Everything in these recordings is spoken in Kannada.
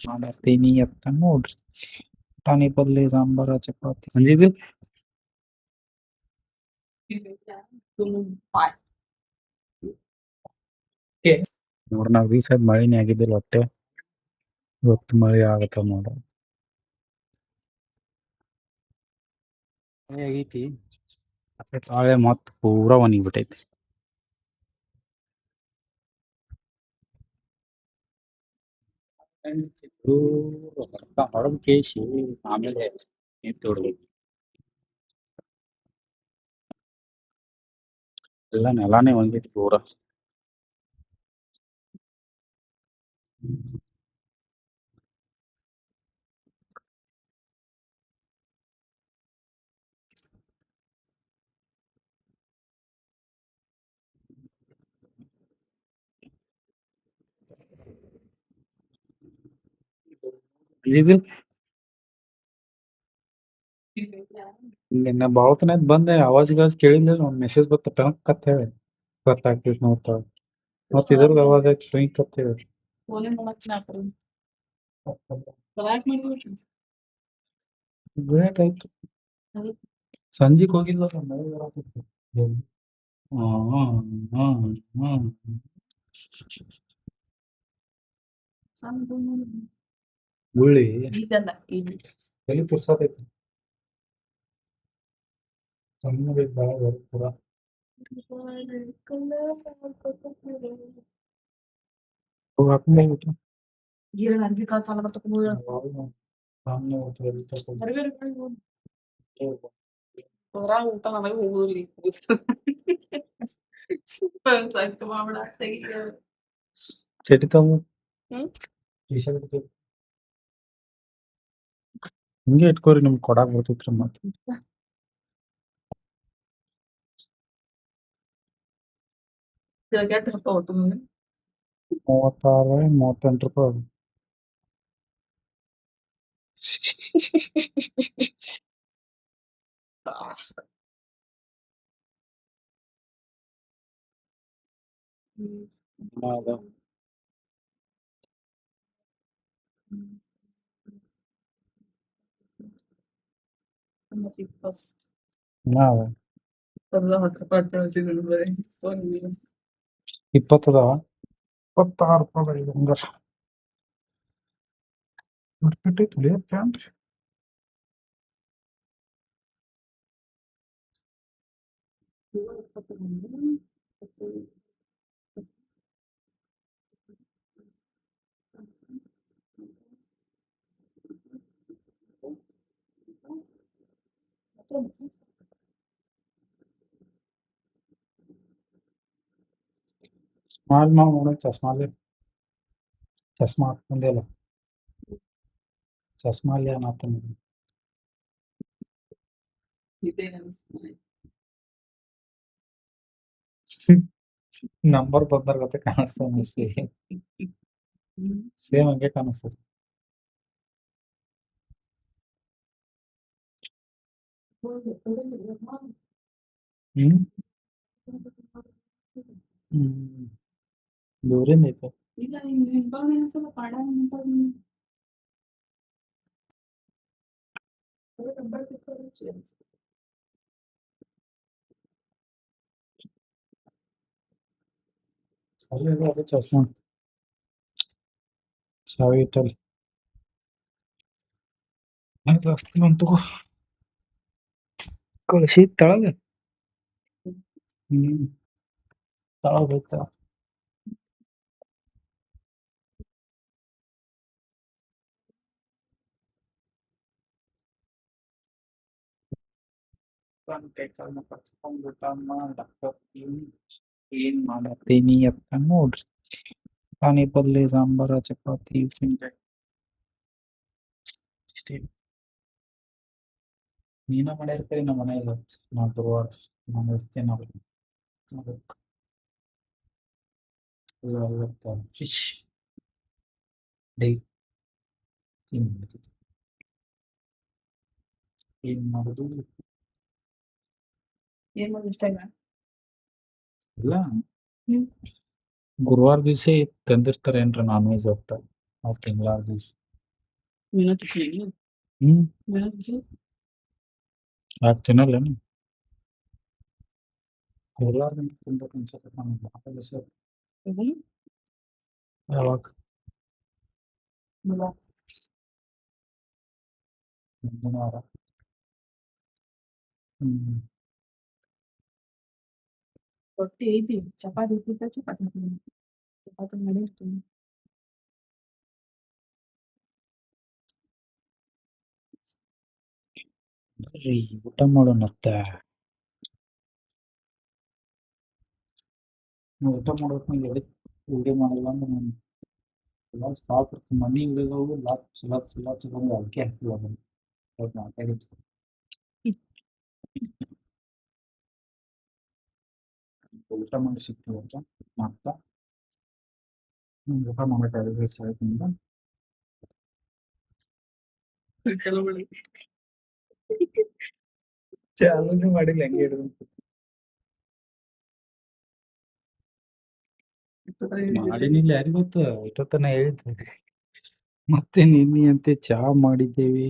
ಮಾಡತ್ತೀನಿ ಅತ್ತ ನೋಡ್ರಿ. ಟಾಣಿ ಪಲ್ಲೆ ಸಾಂಬಾರ ಚಪಾತಿ ಅಂದಿದ್ದು ನೋಡ್ರಿ ನಾವ್ ಈ ಸೈಡ್ ಮಳೆನೇ ಆಗಿದ್ದಿಲ್ಲ ಒಟ್ಟೆ. ಇವತ್ತು ಮಳೆ ಆಗತ್ತ ನೋಡ. ಮಳೆ ಆಗೈತಿ ತಾಳೆ ಮತ್ ಪೂರಾ ಒಣಗಿಬಿಟ್ಟೈತಿ. ಹೊರಗ್ ಕೇಸಿ ಆಮೇಲೆ ನಿಂತು ಹೊಡ್ಬೇಕು. ಎಲ್ಲ ನೆಲಾನೇ ಒಣಗೈತಿ ಪೂರಾ. ಇದು ನಿನ್ನ ಬಾವತನ ಬಂದೆ ಆವಾಜ್ ಕೇಳಿಲ್ಲ. ಒಂದ್ ಮೆಸೇಜ್ ಬತ್ತ ಟನಕ್ ಅಂತ ಹೇಳಿ ಗೊತ್ತಾಗ್ತೈತಿ ನೋಡ್ತಾವ. ಮತ್ ಇದ್ರದ್ದು ಆವಾಜ್ ಆಯ್ತು ಟ್ವಿಂಕ್ ಅಂತ ಹೇಳಿ. ಲೇಟ್ ಆಯ್ತು. ಸಂಜಿಗ್ ಹೋಗಿಲ್ಲ ಮಳೆ ಬರಾತಿತ್ತು. ಗುಳ್ಳಿ ಎಲ್ಲಿ ಪುರ್ಸತೈತಿ. ಸಣ್ಣಗೆ ಬಾಳ ಬರ್ತದ. ಹಾಕೊಂಡ್ ಹೋಗ್ಬಿಟ್ಟು ಚಟಿ ತಗೋ ಹಿಂಗೆ ಇಟ್ಕೋರಿ ನಿಮ್ಗೆ ಕೊಡಾಕ್ ಬರ್ತೈತ್ರಿ. ಮತ್ತೆ 36 38 ರೂಪಾಯಿ. ಇಪ್ಪತ್ತದಾವ 26 ರೂಪಾಯಿ ಹಂಗಾರ ಪ್ಯಾನ್ರಿ. ಸ್ಮಾಲ್ ನೋಡ ಚಸ್ಮಾಲೆ ಚಸ್ಮಾ ಹಾಕೊಂಡೆಲ್ಲ ಚಸ್ಮಾಲಿ ಏನಾತ ನಂಬರ್ ಬಂದರ್ ಗತೆ ಕಾಣಿಸ್ತಾನೆ. ಸೇಮ್ ಹಂಗೆ ಕಾಣಿಸ್ತದೆ. ಹ್ಮ್ ದೂರಿಂದ ಐತೆ. ಅಲ್ಲಿ ಅದು ಚಸ್ಮಾ ಚಾವಿ ಇಟ್ಟಲ್ಲಿ ಜಾಸ್ತಿ ಬಂತು. ಕಳಿಸಿ ತಳಗ ತಳಗ ಹೋಗ್ತಾವ. ಕೈ ಕಾಲನ್ನ ಕಟ್ಸ್ಕೊಂಡು ಊಟ ಮಾಡತ್ತೀನಿ. ಏನ್ ಮಾಡತ್ತೀನಿ ಅಂತ ನೋಡ್ರಿ. ಪಾನಿ ಪಲ್ಲೆ ಸಾಂಬಾರ ಚಪಾತಿ ಉಪ್ಪಿನಕಾಯಿ ಇಷ್ಟೇ. ನೀನ ಮಾಡಿರ್ತೀರಿ ನಮ್ಮ ಮನೆಯಲ್ಲಿ ನಾ ಗುರುವಾರ ನಾನು ಎಸ್ತೀನಿ ಅದಕ್ಕೆ ಫಿಶ್ ಡೈ ಏನ್ ಮಾಡುದು ಇಲ್ಲ ಗುರುವಾರ ದಿವಸ ತಂದಿರ್ತಾರೇನ್ರಿ ನಾನ್ ವೆಜ್ ಒಟ್ಟ ತಿಂಗಳಾರ ದಿವಸ ಹ್ಮ್ ಯಾಕೆ ತಿನ್ನಲ್ಲೇನು ಗುರುವಾರ ತಿನ್ಬೇಕು ಅನ್ಸತ್ತೆ ನನಗೆ ಭಾಳ ದಿವಸ ಯಾವಾಗ ಮುಂದಿನ ವಾರ ಹ್ಮ್ ರೊಟ್ಟಿ ಐತಿ ಚಪಾತಿ ಉಪ್ಪಿಟ್ಟ ಚಪಾತಿ ಮಾಡಿರ್ತೀನಿ ಬರ್ರಿ ಊಟ ಮಾಡೋಣತ್ತ ಊಟ ಮಾಡ್ಬೇಕು ಎದಕ್ಕೆ ವಿಡಿಯೋ ಮಾಡಲ್ಲ ಅಂದ್ರೆ ನಾನು ಎಲ್ಲ ಸ್ಟಾಪ್ ಇರ್ತೀನಿ ಮನೆ ವಿಡಿಯೋದವು ಲಾಚ್ ಅದಕ್ಕೆ ಹಾಕಿಲ್ಲ ಅದನ್ನು ಅವ್ರು ಮಾತಾಡಿದ್ದು ಊಟ ಮಾಡಿ ಸಿಗ್ತೀವಿ ಅಂತ ಮತ್ತೆ ಊಟ ಮಾಡಬೇಕಾದ್ರೆ ಸಾಯ್ತಿಂದ ಚಲೋ ಮಾಡಿ ಚಾಲನೆ ಮಾಡಿಲ್ಲ ಹೆಂಗೆ ಹಿಡಿದು ಮಾಡಿನಿಲ್ಲ ಯಾರಿಗೆ ಗೊತ್ತು ಇಷ್ಟೊತ್ತನ ಹೇಳಿದ್ದೆ ಮತ್ತೆ ನಿನ್ನೆ ಅಂತೆ ಚಾ ಮಾಡಿದ್ದೇವೆ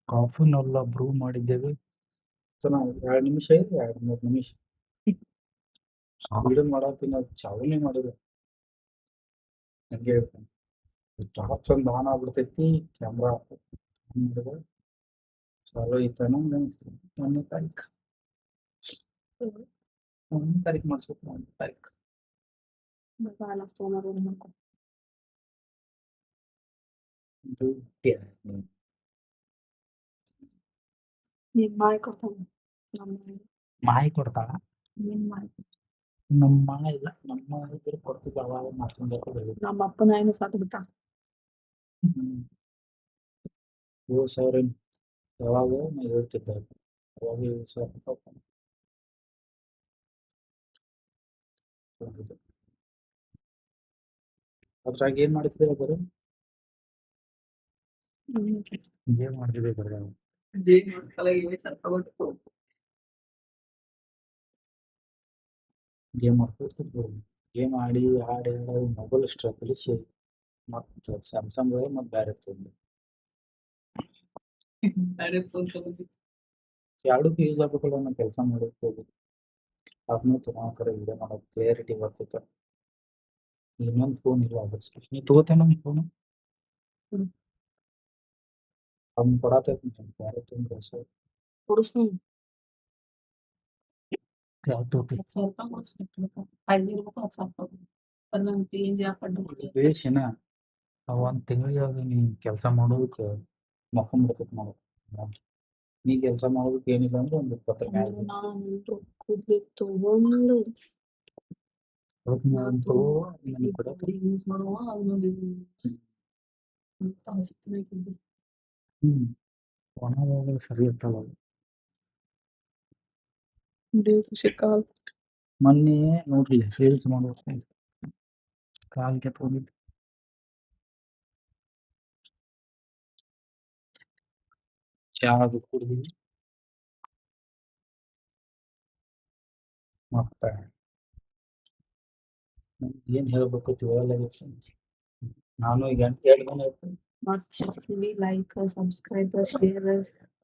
ಕಾಫಿನೆಲ್ಲ ಬ್ರೂ ಮಾಡಿದ್ದೇವೆ 2 ನಿಮಿಷ ಇದೆ 2-3 ನಿಮಿಷ ವಿಡಿಯೋ ಮಾಡತ್ತೀನಿ ಅದು ಚಾಲನೆ ಮಾಡಿದೆ ಹಂಗೆ ಹೇಳ್ತಾನೆ ಟಾರ್ಚ್ ಒಂದು ಆನ್ ಆಗ್ಬಿಡ್ತೈತಿ ಕ್ಯಾಮ್ರಾ ಮಾಡಿದೆ ಚಾಲೋ ಐತನ ಅನಿಸ್ತು 1ನೇ ತಾರೀಕು 1ನೇ ತಾರೀಕು ಮಾಡಿಸ್ಬೇಕು 1ನೇ ತಾರೀಕು ಸಾಲ ಸೋಮವಾರ ಮಾಡ್ಕೊ ದುಡ್ಡು ನಿಮ್ಮ ಮಾಯಿ ಕೊಡ್ತಾನೆ ನಮ್ಮ ಮಾಯಿ ಕೊಡ್ತಾಳ ನಿಮ್ಮ ಮಾಯಿ ನಮ್ಮ ಇಲ್ಲ ನಮ್ಮ ಇದ್ರೆ ಕೊಡ್ತಿದ್ದ ಅವಾಗ ಮಾಡ್ಕೊಂಡು ನಮ್ಮ ಅಪ್ಪನ ಏನು ಸಾತು ಬಿಟ್ಟ 7,000 ಯಾವಾಗ ನಾ ಹೇಳ್ತಿದ್ದೆ ಅವಾಗ 7,000 ರೂಪಾಯಿ ಅದ್ರಾಗ ಏನ್ ಮಾಡ್ತಿದ್ದೀರ ಬರೀ ಏನ್ ಮಾಡ್ತಿದ್ದೆ ಬರೀ ಗೇಮ್ ಮಾಡ್ಕೊತಿದ್ರು ಗೇಮ್ ಆಡಿ ಆಡಿ ಆಡಿ ಮೊಬೈಲ್ ಅಷ್ಟು ಕಲಿಸಿ ಮತ್ತು ಸ್ಯಾಮ್ಸಂಗ್ ಮತ್ತು ಬೇರೆ ತೊಗೊಂಡು ಎರಡಕ್ಕೂ ಯೂಸ್ ಆಗ್ಬೇಕಲ್ಲ ನಾವು ಕೆಲಸ ಮಾಡೋಕೆ ಹೋಗೋದು ಅದನ್ನೂ ತೊಗೊಳಕರೆ ವಿಡಿಯೋ ಮಾಡೋದು ಕ್ಲಿಯರಿಟಿ ಬರ್ತೈತೆ ಇನ್ನೊಂದು ಫೋನ್ ಇಲ್ಲ ಅದ್ರ ನೀ ತಗೋತೇನೆ ಒಂದು ಫೋನು ಅವ್ನು ಕೊಡತೈತಿ ಬೇರೆ ತೊಗೊಂಡು ಕೊಡಿಸ್ತೀನಿ ಯಾವ ತಗೋತಿ 10,000 ರೂಪಾಯಿ ಕೊಡಿಸ್ತೀನಿ 5 ಇರ್ಬೇಕು 10,000 ಅದನ್ನ ಪೇಜ್ ಬೇಷಿನ ಒಂದು ತಿಂಗಳಿಗೆ ಅದು ನೀ ಕೆಲಸ ಮಾಡೋದಕ್ಕೆ ಮಕ್ಕೊಂಡ್ಬಿಡ್ತೈತೆ ಮಾಡೋದು ನೀ ಕೆಲಸ ಮಾಡೋದಕ್ಕೆ ಏನಿಲ್ಲ ಅಂದ್ರೆ ಒಂದು 20 ಮ್ಯಾಲೆ ನಾನು ಕೂದಲು ತಗೊಂಡು ಅದನ್ನಂತೂ ನನಗೆ ಕೊಡತ್ತೆ ಯೂಸ್ ಮಾಡುವ ಅದನ್ನೊಂದು ಒಣಗೋದ್ರೆ ಸರಿ ಇರ್ತಲ್ಲ ಅದು ಕಾಲ್ ಮೊನ್ನೆ ನೋಡ್ರಿ ರೀಲ್ಸ್ ಮಾಡ್ಬೇಕು ಕಾಲ್ ಕೆತ್ಕೊಂಡಿದ್ದು ಚಾ ಅದು ಕುಡ್ದೀವಿ ಮತ್ತೆ ಏನ್ ಹೇಳ್ಬೇಕು ತಿಳಲಾಗಿತ್ತು ನಾನು ಈಗ 2 ದಿನ ಆಯ್ತು ಮತ್ತೆ ಲೈಕ್ ಸಬ್ಸ್ಕ್ರೈಬ್ ಶೇರ್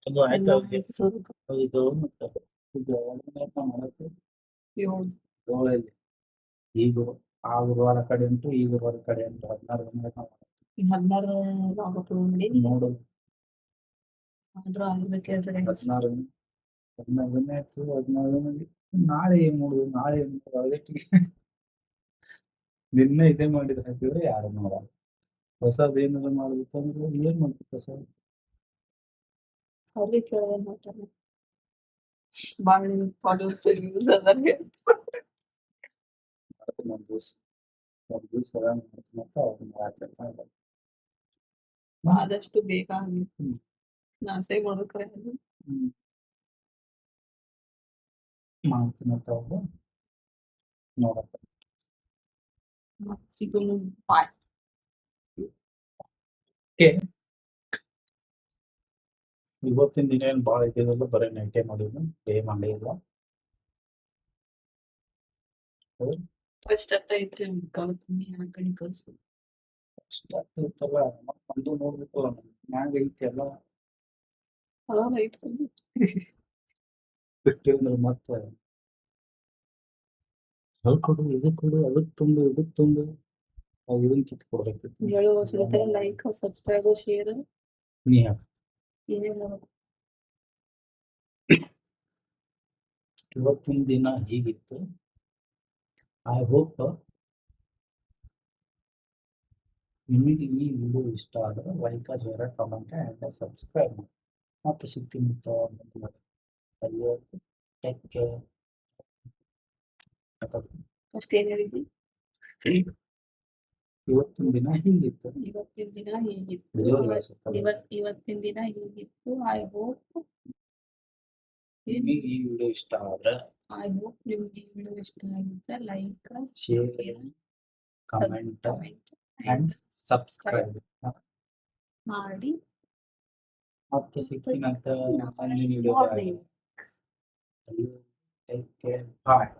ಅದು ಆಯ್ತು ಅದು ಇದು ಮತ್ತೆ ಇದು 2 ದಿನ ಆಯ್ತು ನಾನು ಮಾಡತ್ತೆ ಏಳಲ್ಲಿ ಈಗ ಆ ಗುರುವಾರ ಕಡೆ ಉಂಟು ಈ ಗುರುವಾರ ಕಡೆ ಉಂಟು 16 ದಿನ ಆಯ್ತು ಹದಿನಾರು ಮಾಡಿ ನೋಡೋದು ಆದ್ರೂ ಆಗ್ಬೇಕಾದ್ರೆ 16 ದಿನ ಆಯ್ತು 16 ದಿನ ನಾಳೆ ಏನ್ ಮಾಡೋದು ನಾಳೆ ದಿನ ಇದೇ ಮಾಡಿದ್ರೆ ಹಾಕಿದ್ರೆ ಯಾರು ನೋಡಲ್ಲ ಹೊಸದು ಏನಾದ್ರು ಮಾಡ್ಬೇಕು ಅಂದ್ರೆ ಏನ್ ಮಾಡ್ಬೇಕು ಹೊಸ ಅವ್ರಿಗೆ ಕೇಳಿದ್ರೆ ಮಾಡ್ತಾರೆ ಭಾಳ ಫಾಲೋವರ್ಸ್ ಯೂಸ್ ಅದಾರ ಮಾಡ್ತೀನಿ ಒಂದು ದಿವಸ ಮಾಡ್ತೀನಿ ಅಂತ ಅವ್ರು ಮಾಡ್ತಿರ್ತಾರೆ ಆದಷ್ಟು ಬೇಗ ನಾಸೆ ಮಾಡೋಕ್ರೆ ಮಾಡ್ತೀನಿ ಅಂತ ಅವ್ರು ನೋಡಪ್ಪ ಮತ್ತೆ ಸಿಗೋಣ ಬಾಯ್ ಇವತ್ತಿನ ದಿನ ಏನು ಭಾಳ ಇದ್ದಿದ್ದಲ್ಲ ಬರೀ ನೈಟೇ ಮಾಡಿದ್ದು ಡೇ ಮಾಡಿಲ್ಲ ಫಸ್ಟ್ ಅರ್ಥ ಐತ್ರಿ ಕಲ್ತೀನಿ ಆ ಕಡೆ ಕಲ್ಸು ಅಷ್ಟ ಇತ್ತಲ್ಲ ಒಂದು ನೋಡ್ಬೇಕು ಮ್ಯಾಗ ಐತಿ ಎಲ್ಲ ಅವಾಗ ಐತ್ ಬಿಟ್ಟಿಂದ್ರೆ ಮತ್ತೆ ಅದು ಕೊಡು ಇದು ಕೊಡು ಅದಕ್ಕೆ ತುಂಬು ಇದಕ್ಕೆ ತುಂಬು ಅವಾಗ ಇದನ್ನ ಕಿತ್ತು ಕೊಡ್ಬೇಕಿತ್ತು ಹೇಳು ವರ್ಷದ ಲೈಕ್ ಸಬ್ಸ್ಕ್ರೈಬ್ ಶೇರ್ ನೀ ಹಾಕು. ಏನೇನು ಇವತ್ತಿನ ದಿನ ಹೀಗಿತ್ತು ಐ ಹೋಪ್ ನಿಮಗೆ ಈ ವಿಡಿಯೋ ಇಷ್ಟ ಆದರೆ like share comment and subscribe ಮಾಡಿ ಮತ್ತೆ ಸಿಗ್ತೀನಿ ಅಲ್ಲಿಯೋ ಟೇಕ್ ಕೇರ್ ಫಸ್ಟ್ ಏನ್ ಹೇಳಿದ್ವಿ ಇವತ್ತಿನ ದಿನ ಹೀಗಿತ್ತು ಇವತ್ತಿನ ದಿನ ಹೀಗಿತ್ತು ದೇವ್ರಿಗೆ ಆಶೀರ್ವಾದ. ಇವತ್ತಿನ ದಿನ ಹೀಗಿತ್ತು ಐ ಹೋಪ್ ನಿಮಗೆ ಈ ವಿಡಿಯೋ ಇಷ್ಟ ಆದರೆ ನಿಮ್ಗೆ ಈ ವಿಡಿಯೋ ಇಷ್ಟ ಆಗಿದ್ರೆ like share comment and subscribe ಮಾಡಿ ಮತ್ತೆ ಸಿಗ್ತೀನಂತ ನಾಳೆ ಮುಂದಿನ ವಿಡಿಯೋ morning. ಟೇಕ್ ಕೇರ್ ಬಾಯ್